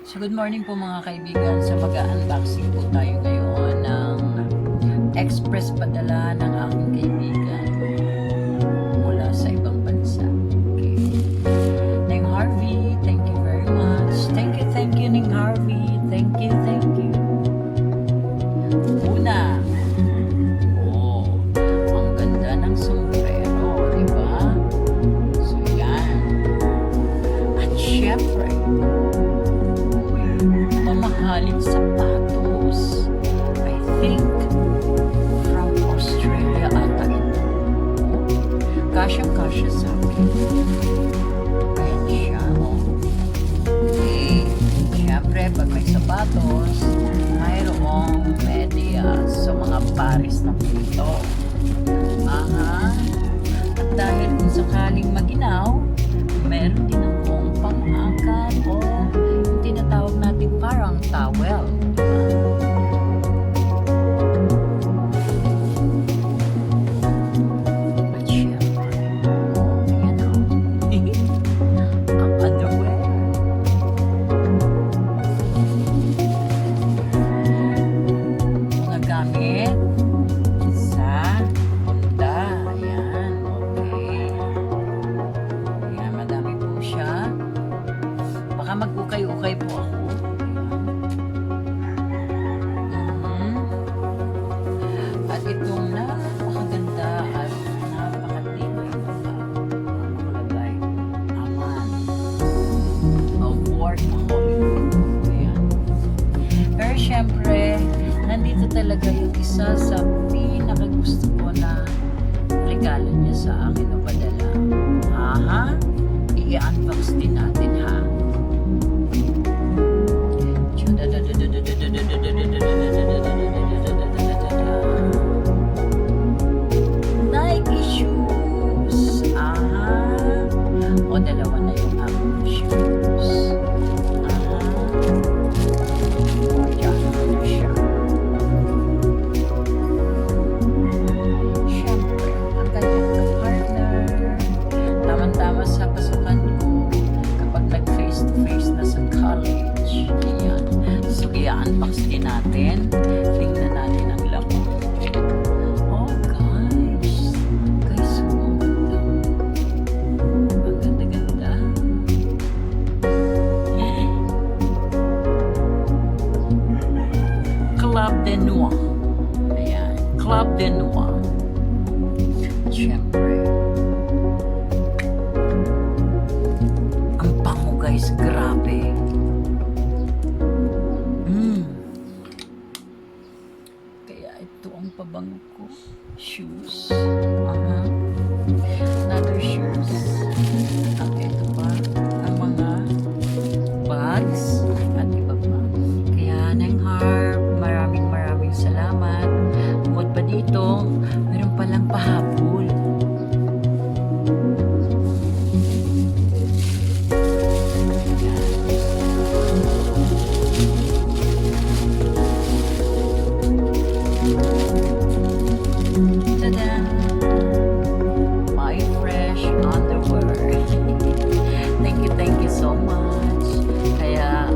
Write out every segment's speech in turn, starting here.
So good morning po mga kaibigan. So mag-unboxing po tayo ngayon ng express padala ng aking kaibigan mula sa ibang bansa. Okay. Ning Harvey, thank you very much. Thank you Ning Harvey. Thank you. Una, ang ganda ng sombrero, di ba? So yan. At syempre, mamahaling sapatos. I think from Australia ata ito. Kasya-kasya sa akin. Ayan siya, Okay. Siyempre, pag may sapatos, mayroong medyas. So, mga pares na po ito. At dahil kung sakaling maginaw, meron din akong pang-angkat o yung tinatawag natin parang towel. At syempre, yan ang underwear. Mga gamit sa punta. Ayan, okay. Ayan, madami po siya. Baka mag-ukay-ukay po ako. At itong napakaganda at napakatibay na nakalagay. Aman. Of workaholic. Ayan. Pero syempre, nandito talaga yung isa sa pinakagusto ko na regalo niya sa akin o padala. I-unbox din natin ha. Nike shoes. O dalawa na yung aking shoes. Diyan na siya. Siyempre, ang kanyang partner. Tama-tama sa pasukan ko kapag nag-face-to-face na sa college. Ayan. So, i-unbox din natin. Tingnan natin ang laman. Oh, guys. Guys, ang ganda. Ang ganda-ganda. Club de Noir. Ayan. Club de Noir. Siyempre. Ang bango, guys. Grabe. Kaya ito ang pabango ko. Shoes. Another shoes. At ito pa. Ang mga bags. At iba pa. Kaya Neng Harp, maraming salamat. Bukod pa dito, meron palang pahabol. Tada! My fresh underwear. Thank you so much. Kaya,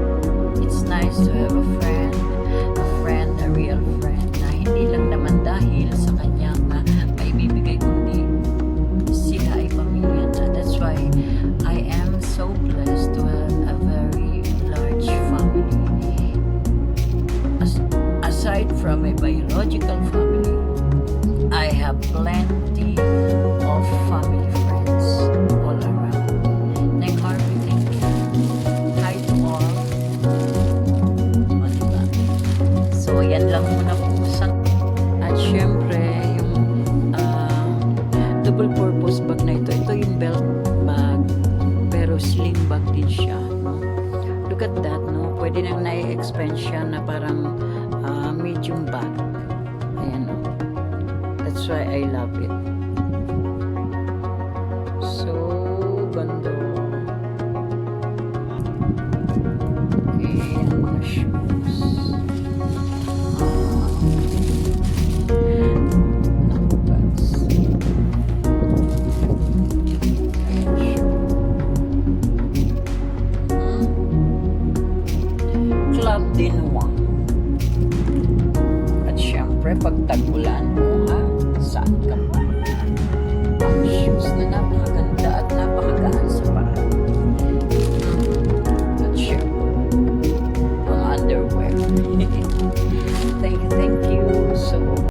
it's nice to have a friend, a real friend, na hindi lang naman dahil sa kanyang maibibigay, kundi sila ay pamilya na. That's why I am so blessed to have a very large family. Aside from my biological family, I have plenty of family friends all around. Neng Harvey, thank you. Hi to all. O, diba? So, yan lang muna po. At syempre, yung double purpose bag na ito. Ito yung belt bag, pero sling bag din siya. No? Look at that, no? Pwede nang na-expand siya na parang medium bag. Ayan, no? That's why I love it. So, ganda. Okay, ang mga shoes. Naku, guys. Ayan siya. love din mo. At syempre, pag tag-ulan mo ha, saan ka pa? Ang shoes na